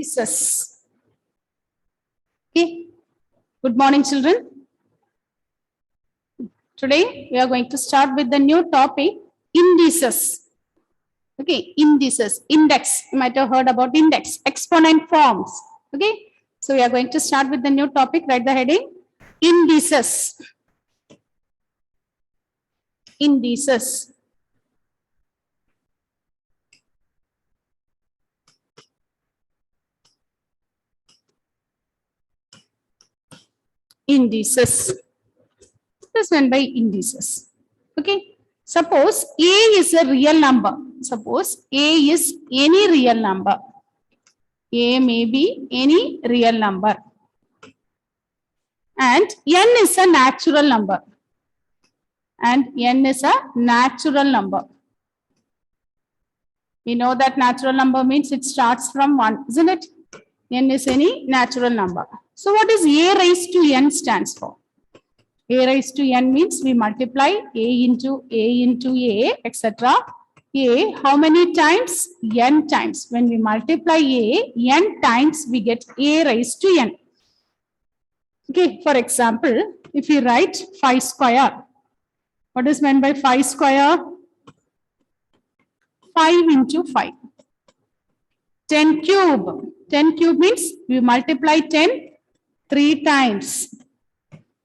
indices. Okay. Good morning, children. Today we are going to start with the new topic, indices. Okay, indices, index. You might have heard about index, exponent forms. Okay, so we are going to start with the new topic. Write the heading, indices. Indices. Indices. This meant by indices. Okay. Suppose A is a real number. Suppose A is any real number. A may be any real number. And N is a natural number. And N is a natural number. We know that natural number means it starts from 1, isn't it? N is any natural number. So what is A raised to N stands for? A raised to N means we multiply A into A, etc. A, how many times? N times. When we multiply A, N times, we get A raised to N. Okay, for example, if you write 5 square, what is meant by 5 square? 5 into 5. 10 cube. 10 cube means we multiply 10 3 times.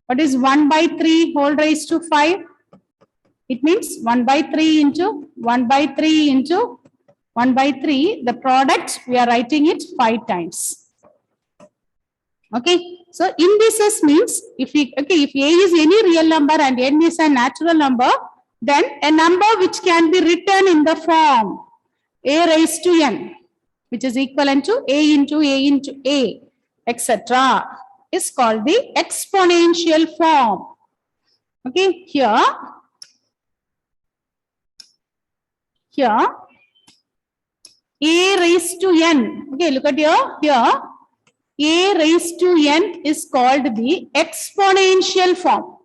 What is 1 by 3 whole raised to 5? It means 1 by 3 into 1 by 3 into 1 by 3. The product, we are writing it 5 times. Okay. So indices means if A is any real number and N is a natural number, then a number which can be written in the form A raised to N, which is equivalent to A into A, etc., is called the exponential form. Okay, here, A raised to N. Okay, look at here, A raised to N is called the exponential form.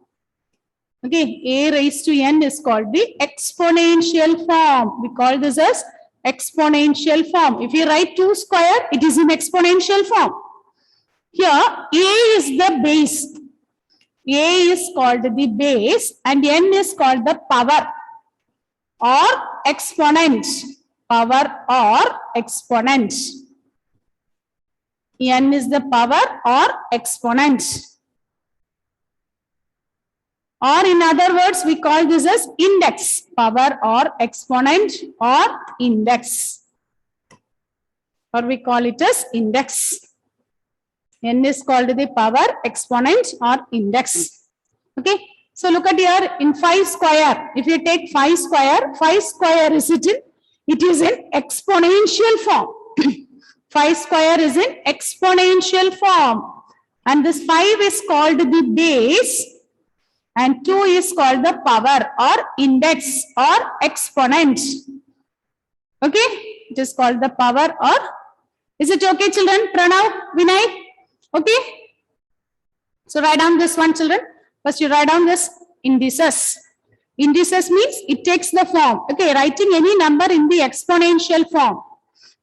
Okay, A raised to N is called the exponential form. We call this as exponential form. If you write 2 square, it is in exponential form. Here, A is the base. A is called the base and N is called the power or exponent. Power or exponent. N is the power or exponent. Or in other words, we call this as index. Power or exponent or index. Or we call it as index. N is called the power, exponent or index. Okay. So look at here in 5 square. If you take 5 square is it is in exponential form. 5 square is in exponential form. And this 5 is called the base and 2 is called the power or index or exponent. Okay. It is called the power or, is it okay children? Pranav, Vinay? Okay. So write down this one children. First you write down this indices. Indices means it takes the form. Okay, writing any number in the exponential form.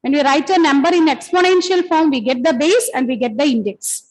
When we write a number in exponential form, we get the base and we get the index.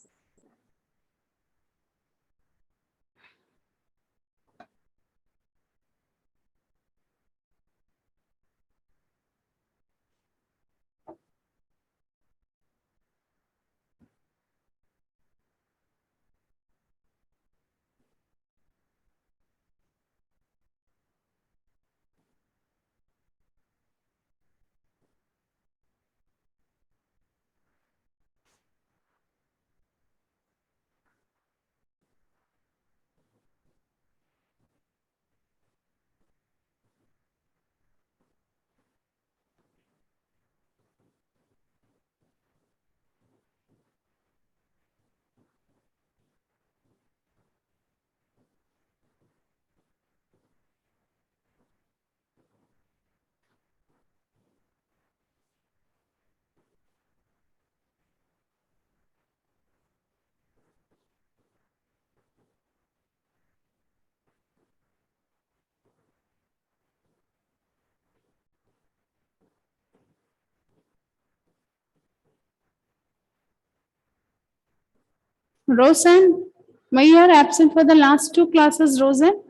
Rosen, why you are absent for the last two classes, Rosen?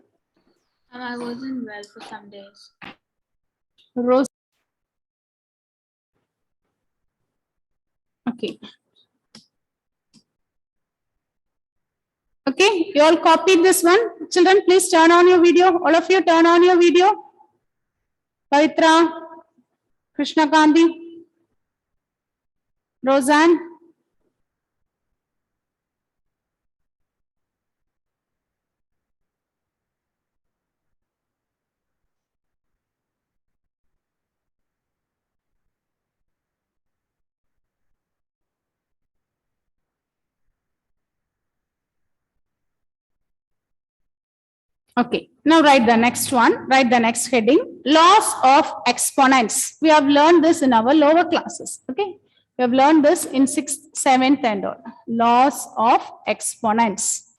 I wasn't well for some days. Rose. Okay. Okay, you all copied this one. Children, please turn on your video. All of you turn on your video. Pavitra, Krishna Gandhi, Roseanne. Okay, now write the next one. Write the next heading. Laws of exponents. We have learned this in our lower classes. Okay, we have learned this in 6th, 7th and all. Laws of exponents.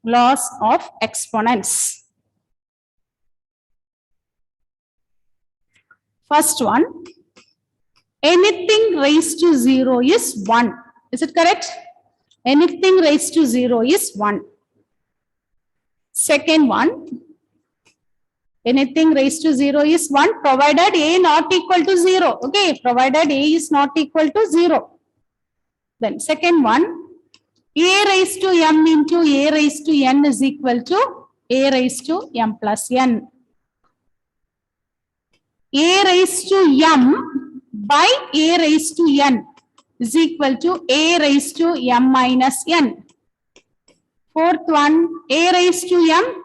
Laws of exponents. First one, anything raised to 0 is 1. Is it correct? Anything raised to 0 is 1. Second one, anything raised to 0 is 1 provided a not equal to 0. Okay, provided a is not equal to 0. Then second one, a raised to m into a raised to n is equal to a raised to m plus n. A raised to m by a raised to n is equal to a raised to m minus n. Fourth one, a raised to m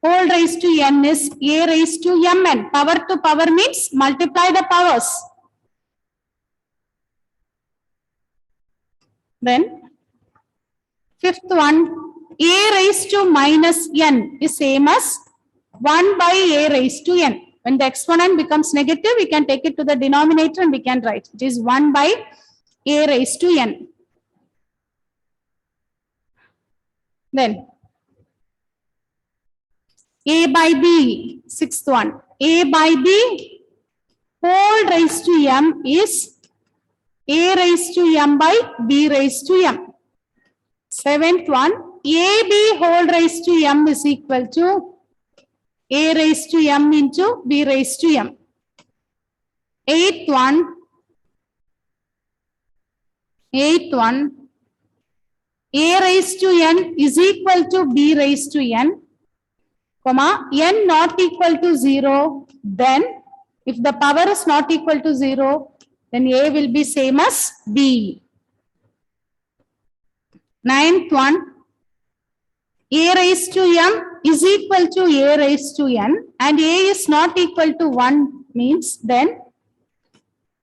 whole raised to n is a raised to mn. Power to power means multiply the powers. Then fifth one, a raised to minus n is same as 1 by a raised to n. When the exponent becomes negative, we can take it to the denominator and we can write it is 1 by a raised to n. Then a by b, sixth one, a by b whole raised to m is a raised to m by b raised to m. Seventh one, ab whole raised to m is equal to a raised to m into b raised to m. Eighth one, a raised to n is equal to b raised to n, comma, n not equal to 0, then if the power is not equal to 0, then a will be same as b. Ninth one, a raised to m is equal to a raised to n and a is not equal to 1 means then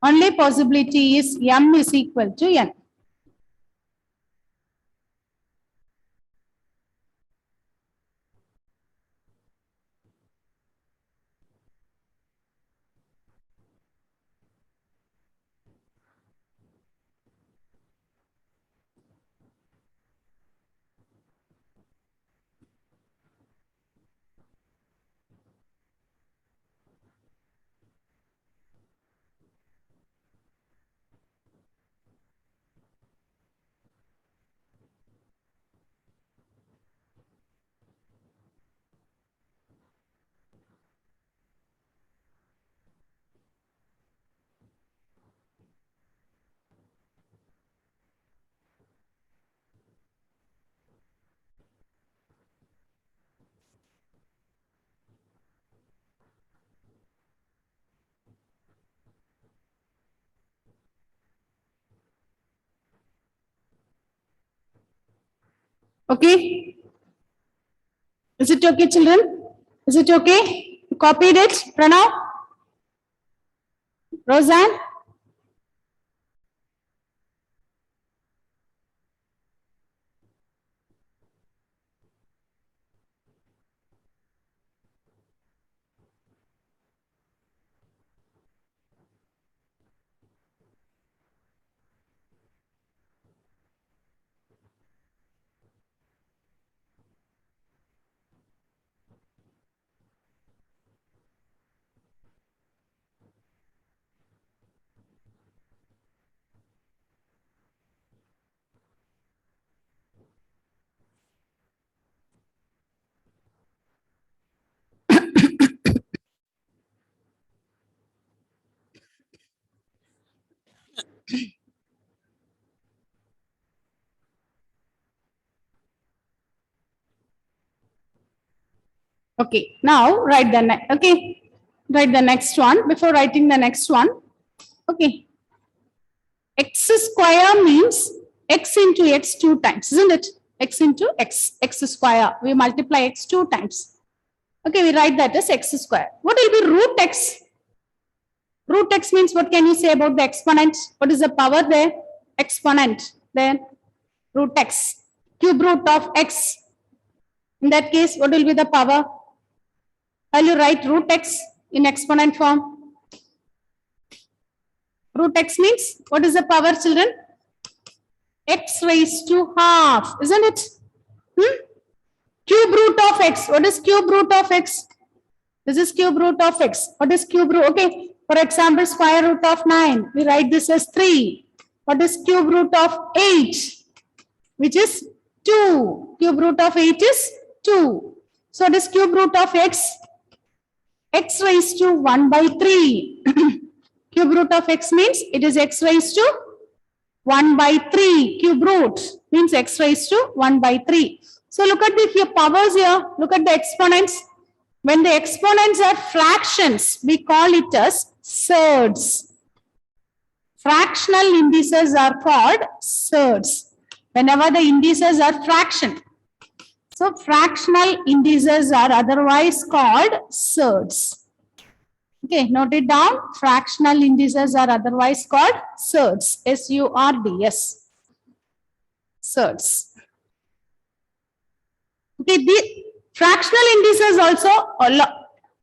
only possibility is m is equal to n. Okay? Is it okay, children? Is it okay? You copied it, Pranav? Roseanne? Okay, now write the write the next one. Before writing the next one, okay, x square means x into x 2 times, isn't it? X into x square. We multiply x 2 times. Okay, we write that as x square. What will be root x? Root x means what can you say about the exponent? What is the power there? Exponent. Then root x. Cube root of x. In that case, what will be the power? Will you write root x in exponent form? Root x means what is the power, children? X raised to half, isn't it? Cube root of x. What is cube root of x? This is cube root of x. What is cube root? Okay. For example, square root of 9. We write this as 3. What is cube root of 8? Which is 2. Cube root of 8 is 2. So what is cube root of x? X raised to 1 by 3. Cube root of x means it is x raised to 1 by 3. Cube root means x raised to 1 by 3. So look at the powers here. Look at the exponents. When the exponents are fractions, we call it as surds. Fractional indices are called surds. Whenever the indices are fraction. So fractional indices are otherwise called surds. Okay, note it down. Fractional indices are otherwise called surds. S-U-R-D-S. Surds. Okay, the fractional indices also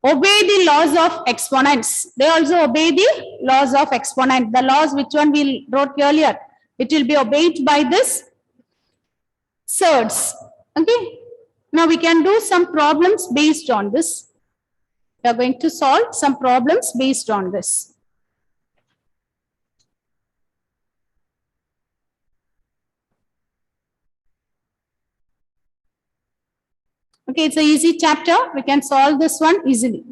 obey the laws of exponents. They also obey the laws of exponent. The laws which one we wrote earlier. It will be obeyed by this surds. Okay. Now we can do some problems based on this. We are going to solve some problems based on this. Okay, it's an easy chapter. We can solve this one easily.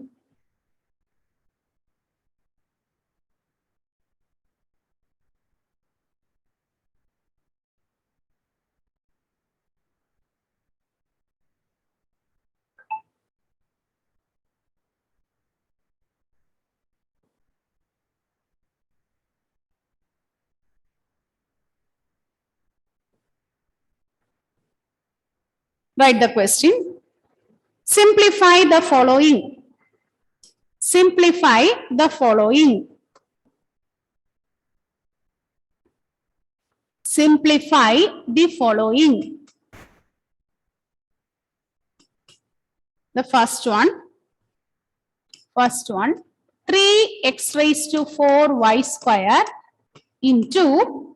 Write the question. Simplify the following. Simplify the following. Simplify the following. The first one. 3x raised to 4y square into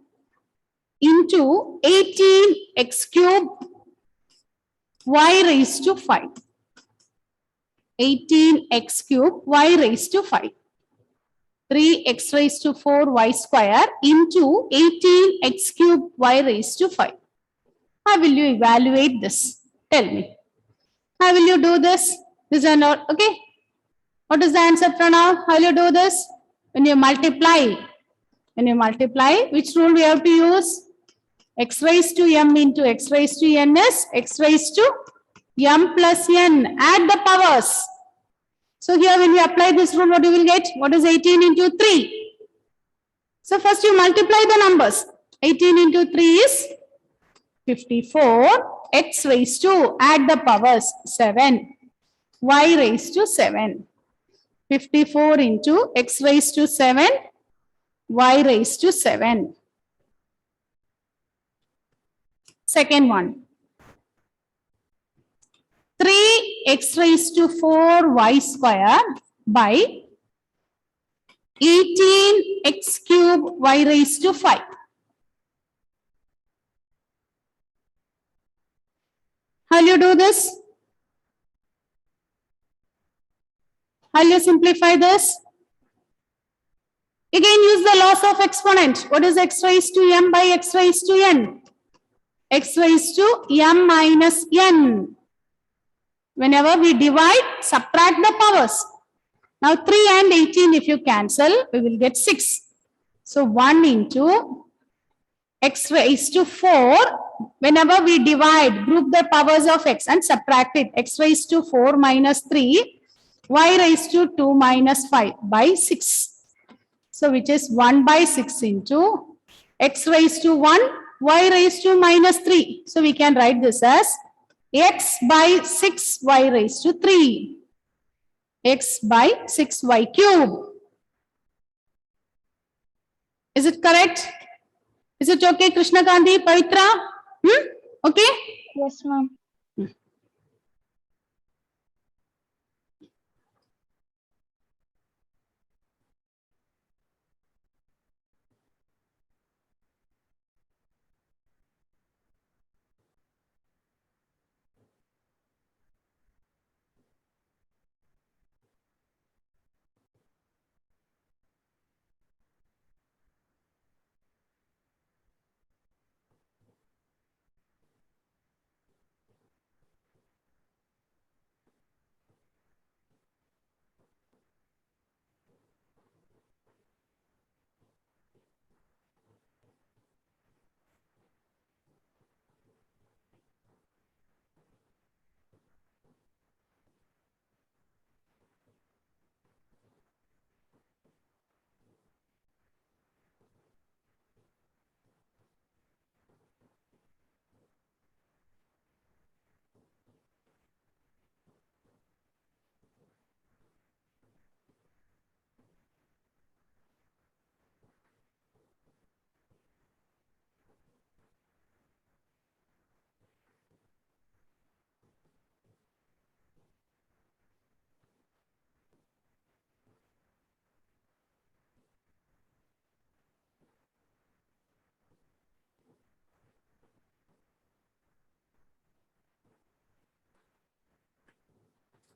18x cube y raised to 5. 18x cube y raised to 5. 3x raised to 4y square into 18x cube y raised to 5. How will you evaluate this? Tell me. How will you do this? These are not, okay. What is the answer, Pranav? How will you do this? When you multiply. When you multiply, which rule we have to use? X raised to m into x raised to n is x raised to m plus n. Add the powers. So here when we apply this rule, what you will get? What is 18 into 3? So first you multiply the numbers. 18 into 3 is 54. X raised to, add the powers, 7. Y raised to 7. 54 into x raised to 7. Y raised to 7. Second one. 3x raised to 4y square by 18x cube y raised to 5. How will you do this? How will you simplify this? Again, use the laws of exponent. What is x raised to m by x raised to n? X raised to m minus n. Whenever we divide, subtract the powers. Now 3 and 18 if you cancel, we will get 6. So 1 into x raised to 4. Whenever we divide, group the powers of x and subtract it. X raised to 4 minus 3, y raised to 2 minus 5 by 6. So which is 1 by 6 into x raised to 1, y raised to minus 3. So we can write this as x by 6 y raised to 3. X by 6y cube. Is it correct? Is it okay, Krishna Gandhi, Pavitra? Okay? Yes, ma'am.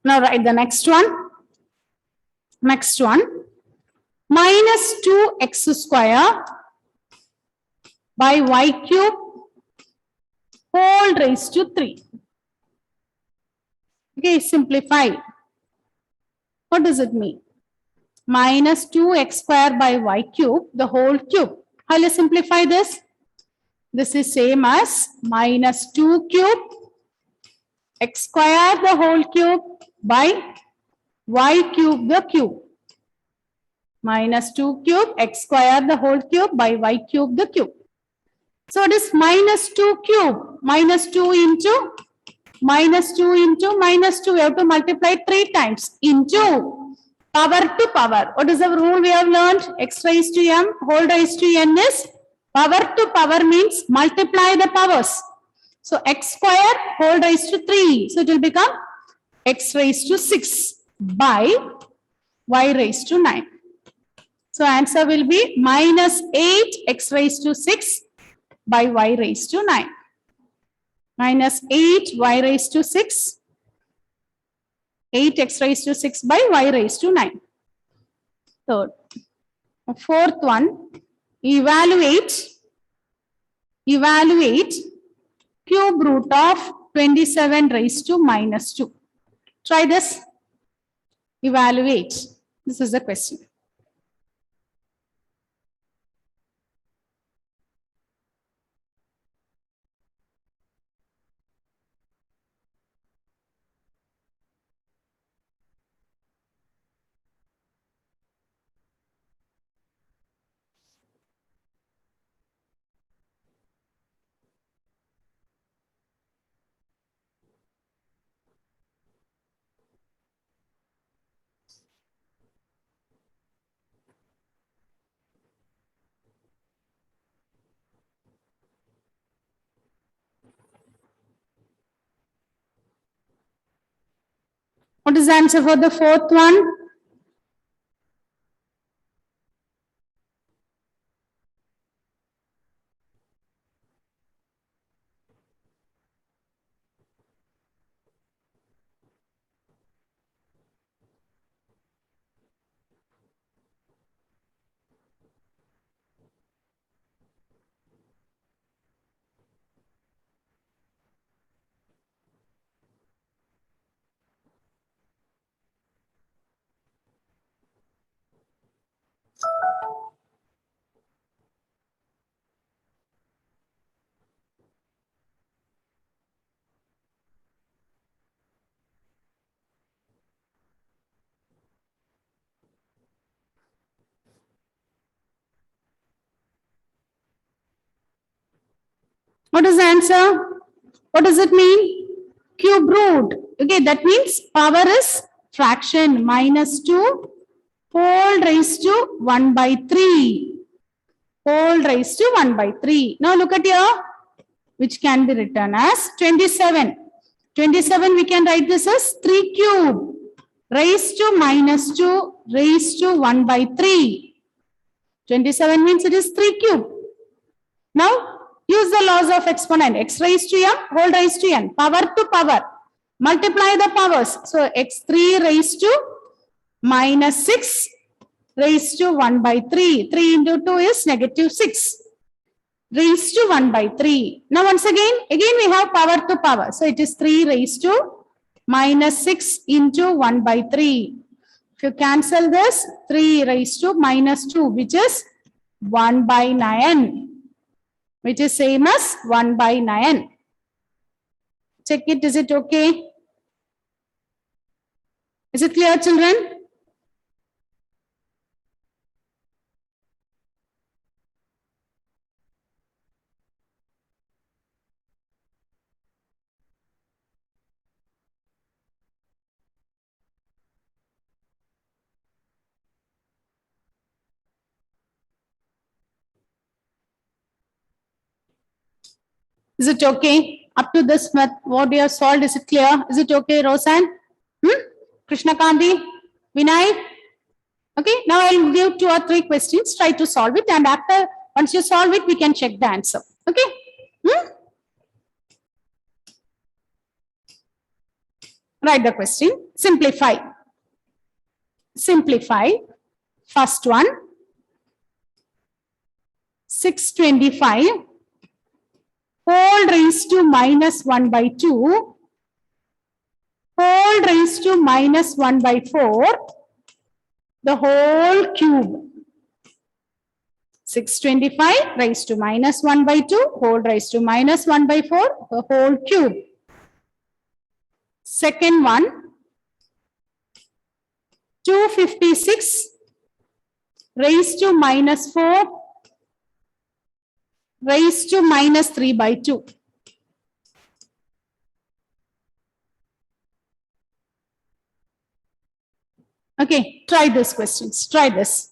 Now write the next one. Next one. Minus 2x square by y cube whole raised to 3. Okay, simplify. What does it mean? Minus 2x square by y cube, the whole cube. How will you simplify this? This is same as minus 2 cube x square the whole cube by y cube the cube. Minus 2 cube x square the whole cube by y cube the cube. So it is minus 2 cube. Minus 2 into minus 2 into minus 2. We have to multiply 3 times into power to power. What is the rule we have learned? X raised to m whole raised to n is power to power means multiply the powers. So x square whole raised to 3. So it will become x raised to 6 by y raised to 9. So answer will be minus 8 x raised to 6 by y raised to 9. Minus 8 y raised to 6. 8 x raised to 6 by y raised to 9. Third. Fourth one. Evaluate cube root of 27 raised to minus 2. Try this. Evaluate. This is the question. What is the answer for the fourth one? What is the answer? What does it mean? Cube root. Okay, that means power is fraction minus 2 whole raised to 1 by 3. Whole raised to 1 by 3. Now look at here, which can be written as 27. 27 we can write this as 3 cube raised to minus 2 raised to 1 by 3. 27 means it is 3 cube. Now use the laws of exponent. X raised to m whole raised to n. Power to power. Multiply the powers. So x3 raised to minus 6 raised to 1 by 3. 3 into 2 is negative 6 raised to 1 by 3. Now once again we have power to power. So it is 3 raised to minus 6 into 1 by 3. If you cancel this, 3 raised to minus 2, which is 1 by 9, which is same as 1 by 9. Check it, is it okay? Is it clear, children? Is it okay? Up to this math, what you have solved, is it clear? Is it okay, Roseanne? Krishna Kandi? Vinay? Okay, now I'll give 2 or 3 questions. Try to solve it, and after, once you solve it, we can check the answer. Okay? Write the question. Simplify. Simplify. First one. 625 whole raised to minus 1 by 2 whole raised to minus 1 by 4 the whole cube. 625 raised to minus 1 by 2 whole raised to minus 1 by 4 the whole cube. Second one, 256 raised to minus 4 raised to minus 3 by 2. Okay, try this questions. Try this.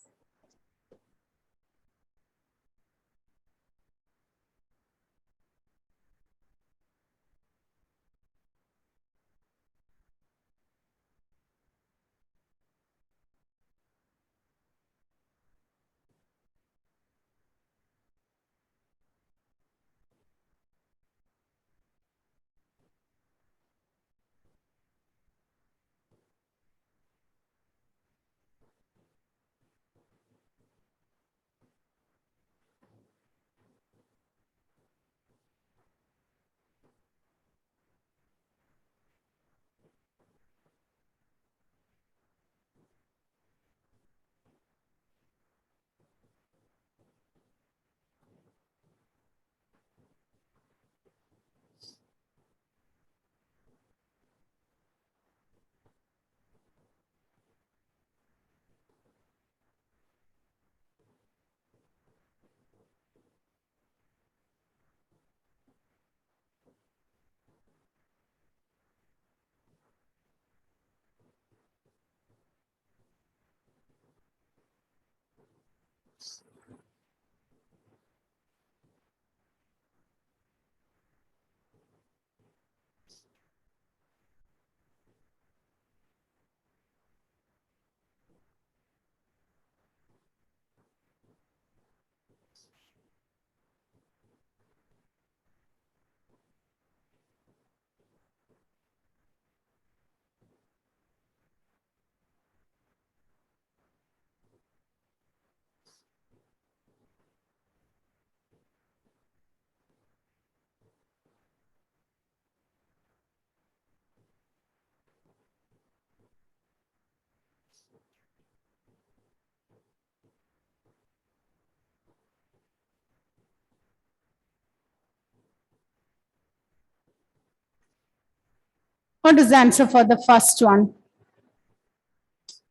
What is the answer for the first one?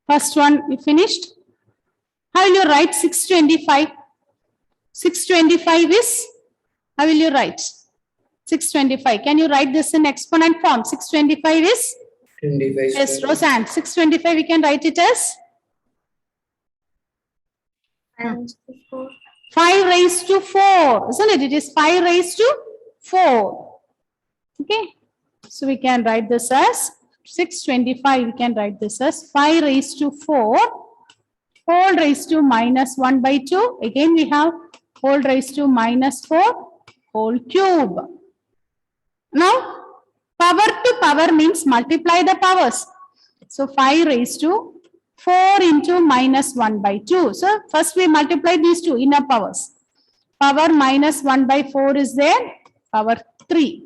First one, you finished? How will you write 625? 625 is, how will you write? 625. Can you write this in exponent form? 625 is? 25 Yes, square. Roseanne. 625 we can write it as? 5 raised to 4. Isn't it? It is 5 raised to 4. Okay. So we can write this as 625. We can write this as 5 raised to 4 whole raised to minus 1 by 2. Again we have whole raised to minus 4 whole cube. Now power to power means multiply the powers. So 5 raised to 4 into minus 1 by 2. So first we multiply these two inner powers. Power minus 1 by 4 is there. Power 3.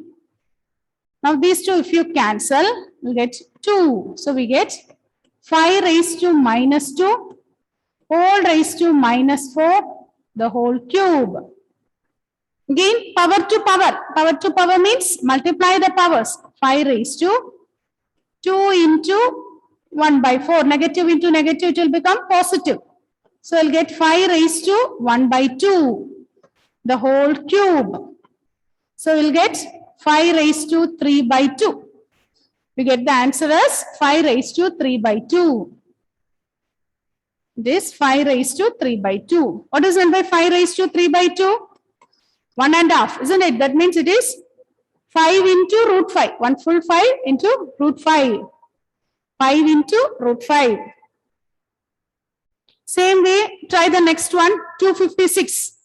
Now these two if you cancel, you get 2. So we get 5 raised to minus 2 whole raised to minus 4 the whole cube. Again power to power. Power to power means multiply the powers. 5 raised to 2 into 1 by 4. Negative into negative, it will become positive. So I'll get 5 raised to 1 by 2, the whole cube. So we'll get 5 raised to 3 by 2. We get the answer as 5 raised to 3 by 2. This 5 raised to 3 by 2. What is meant by 5 raised to 3 by 2? 1.5, isn't it? That means it is 5 into root 5. 1 full 5 into root 5. 5 into root 5. Same way, try the next one, 256.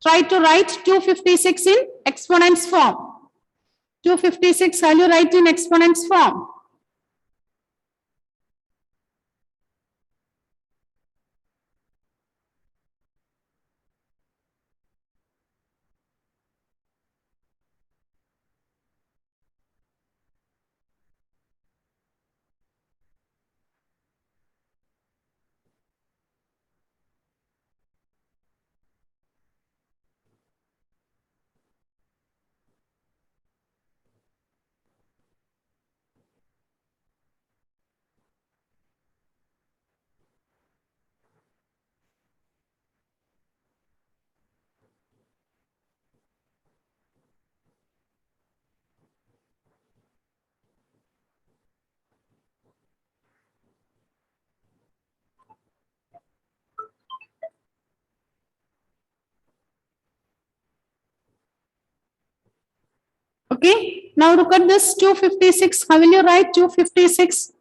Try to write 256 in exponents form. 256, how you write in exponents form? Okay, now look at this 256. How will you write 256?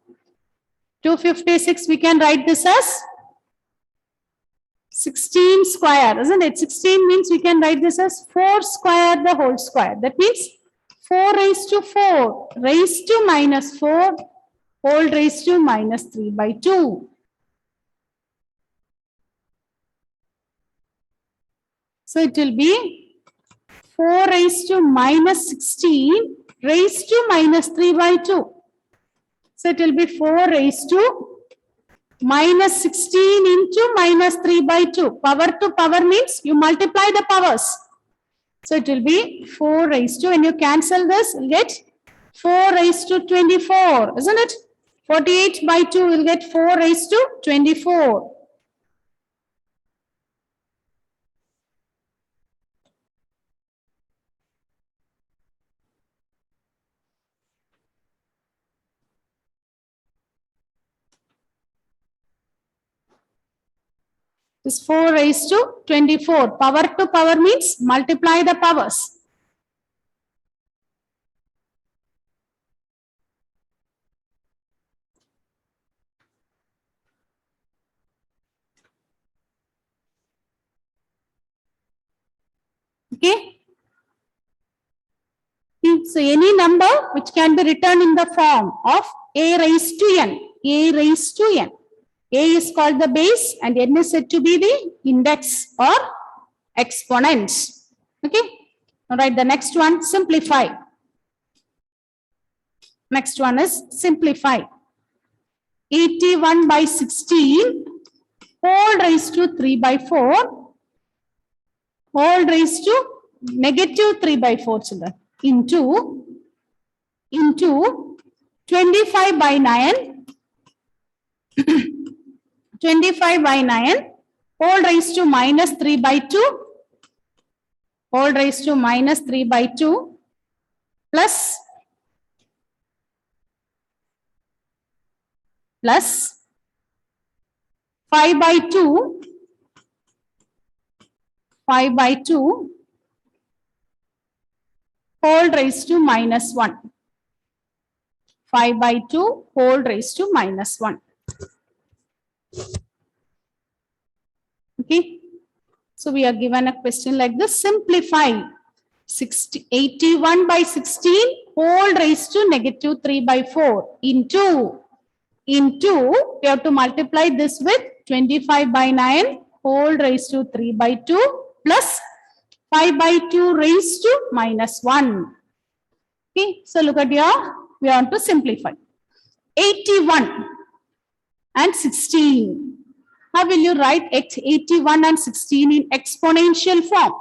256, we can write this as 16 square, isn't it? 16 means we can write this as 4 square the whole square. That means 4 raised to 4 raised to minus 4 whole raised to minus 3 by 2. So it will be 4 raised to minus 16 raised to minus 3 by 2. So it will be 4 raised to minus 16 into minus 3 by 2. Power to power means you multiply the powers. So it will be 4 raised to, when you cancel this, you'll get 4 raised to 24, isn't it? 48 by 2 will get 4 raised to 24. This 4 raised to 24. Power to power means multiply the powers. Okay. So any number which can be written in the form of a raised to n. A raised to n. A is called the base and n is said to be the index or exponent. Okay. All right, the next one, simplify. Next one is simplify. 81 by 16 whole raised to 3 by 4 whole raised to negative 3 by 4 children into 25 by 9 25 by 9 whole raised to minus 3 by 2 whole raised to minus 3 by 2 plus 5 by 2, 5 by 2 whole raised to minus 1. 5 by 2 whole raised to minus 1. Okay. So we are given a question like this. Simplify 81 by 16 whole raised to negative 3 by 4 into we have to multiply this with 25 by 9 whole raised to 3 by 2 plus 5 by 2 raised to minus 1. Okay, so look at here, we want to simplify. 81 and 16. How will you write 81 and 16 in exponential form?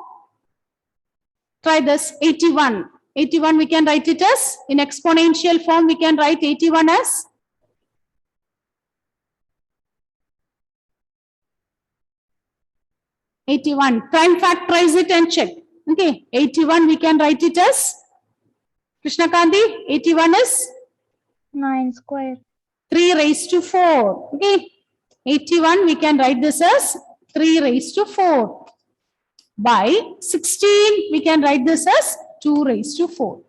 Try this. 81. 81 we can write it as, in exponential form we can write 81 as 81. Prime factorize it and check. Okay, 81 we can write it as, Krishna Kanti, 81 is 9 square. 3 raised to 4. Okay, 81 we can write this as 3 raised to 4. By 16 we can write this as 2 raised to 4.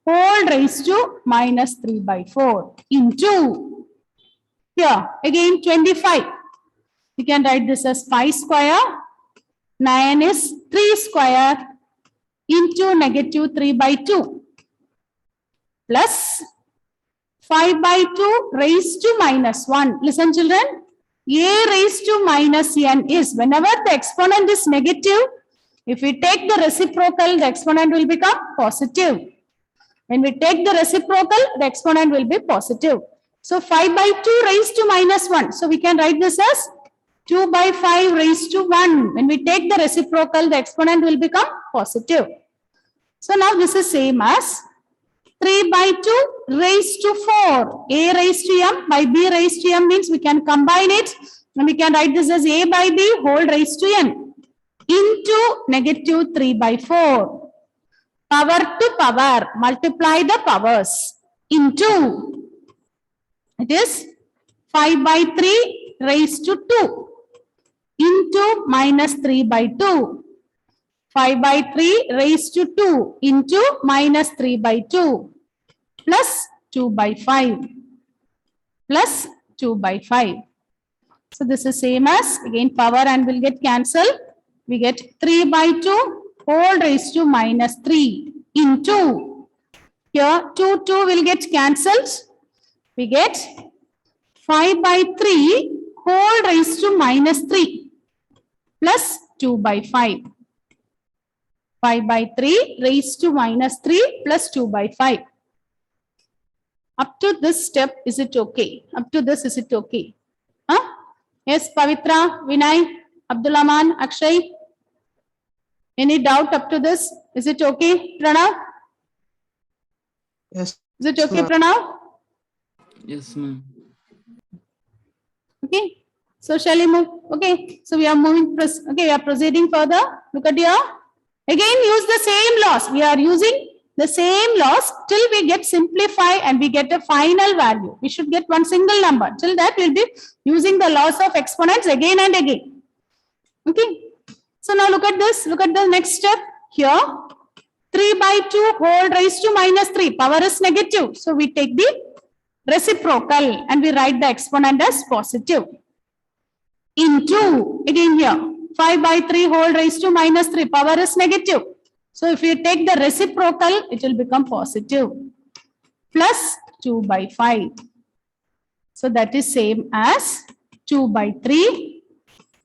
Whole raised to minus 3 by 4 into, here again 25. We can write this as 5 square. 9 is 3 square into negative 3 by 2 plus 5 by 2 raised to minus 1. Listen children, a raised to minus n is, whenever the exponent is negative, if we take the reciprocal, the exponent will become positive. When we take the reciprocal, the exponent will be positive. So 5 by 2 raised to minus 1. So we can write this as 2 by 5 raised to 1. When we take the reciprocal, the exponent will become positive. So now this is same as 3 by 2 raised to 4. A raised to m by b raised to m means we can combine it. And we can write this as a by b whole raised to n into negative 3 by 4. Power to power, multiply the powers into, it is 5 by 3 raised to 2 into minus 3 by 2. 5 by 3 raised to 2 into minus 3 by 2 plus 2 by 5 plus 2 by 5. So this is same as, again power and will get cancelled. We get 3 by 2 whole raised to minus 3 into, here 2 will get cancelled. We get 5 by 3 whole raised to minus 3 plus 2 by 5. 5 by 3 raised to minus 3 plus 2 by 5. Up to this step, is it okay? Up to this, is it okay? Huh? Yes, Pavitra, Vinay, Abdulaman, Akshay. Any doubt up to this? Is it okay, Pranav? Yes. Is it okay, Pranav? Yes, ma'am. Okay. So shall we move? Okay. So we are moving. Okay, we are proceeding further. Look at here. Again, use the same laws. We are using the same laws till we get simplify and we get a final value. We should get one single number. Till that, we'll be using the laws of exponents again and again. Okay. So now look at this. Look at the next step. Here, 3 by 2 whole raised to minus 3. Power is negative. So we take the reciprocal and we write the exponent as positive. Into, again here, 5 by 3 whole raised to minus 3. Power is negative. So if we take the reciprocal, it will become positive. Plus 2 by 5. So that is same as 2 by 3,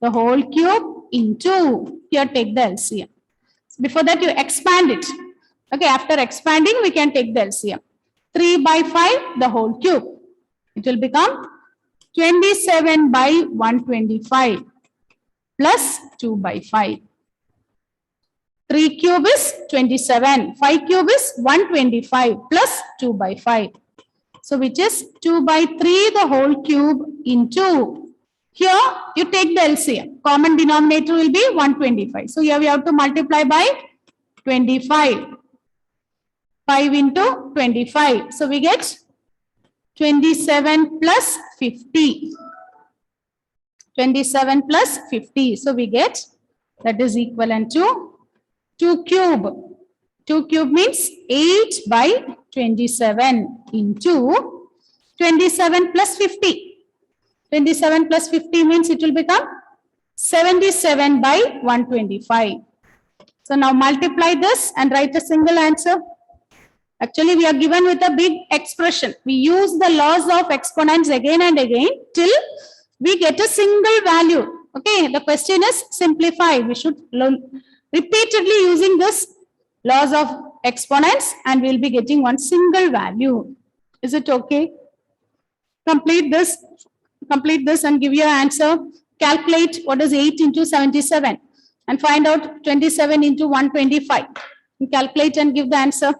the whole cube into, here take the LCM. Before that you expand it. Okay, after expanding we can take the LCM. 3 by 5, the whole cube. It will become 27 by 125 plus 2 by 5. 3 cube is 27. 5 cube is 125 plus 2 by 5. So which is 2 by 3 the whole cube into. Here you take the LCM. Common denominator will be 125. So here we have to multiply by 25. 5 into 25. So we get 27 plus 50. 27 plus 50. So we get that is equivalent to 2 cube. 2 cube means 8 by 27 into 27 plus 50. 27 plus 50 means it will become 77 by 125. So now multiply this and write a single answer. Actually, we are given with a big expression. We use the laws of exponents again and again till we get a single value. Okay, the question is simplify. We should learn repeatedly using this laws of exponents and we'll be getting one single value. Is it okay? Complete this and give your answer. Calculate what is 8 into 77 and find out 27 into 125. Calculate and give the answer.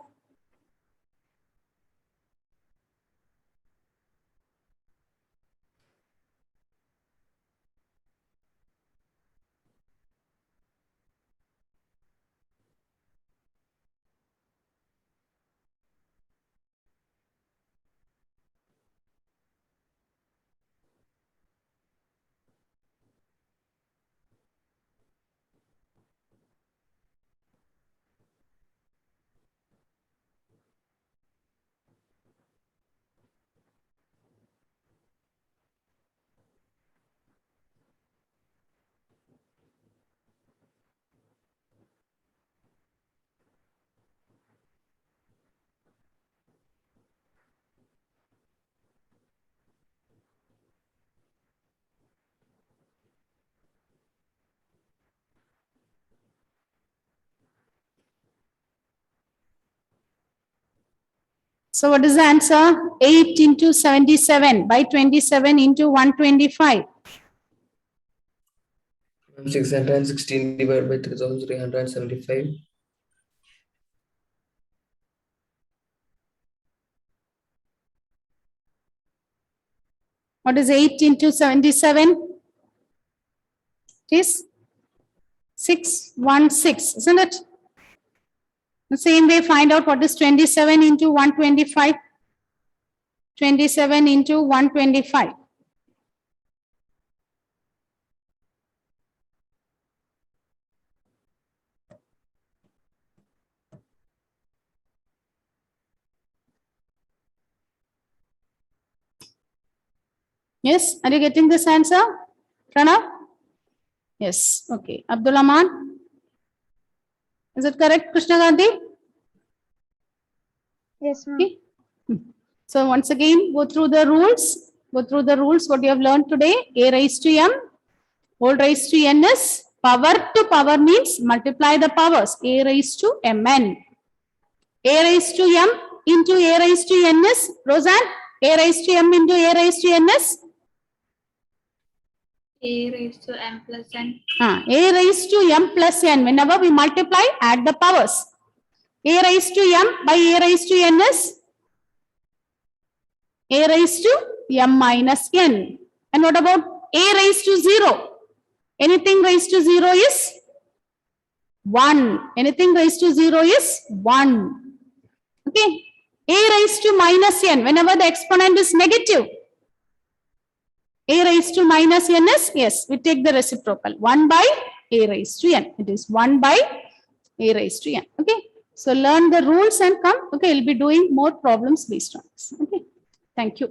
So what is the answer? 8 into 77 by 27 into 125. 616 divided by 3375. What is 8 into 77? It is 616, isn't it? The same way, find out what is 27 into 125. 27 into 125. Yes, are you getting this answer? Pranav? Yes, okay. Abdul Aman? Is it correct, Krishna Gandhi? Yes, ma'am. Okay. So once again, go through the rules. Go through the rules, what you have learned today. A raised to m, whole raised to n is power to power means multiply the powers. A raised to mn. A raised to m into a raised to n is, Roseanne, a raised to m into a raised to n is? A raised to m plus n. A raised to m plus n. Whenever we multiply, add the powers. A raised to m by a raised to n is a raised to m minus n. And what about a raised to 0? Anything raised to 0 is 1. Anything raised to 0 is 1. Okay. A raised to minus n. Whenever the exponent is negative, a raised to minus n is, yes, we take the reciprocal. 1 by a raised to n. It is 1 by a raised to n. Okay. So learn the rules and come. Okay, we'll be doing more problems based on this. Okay. Thank you.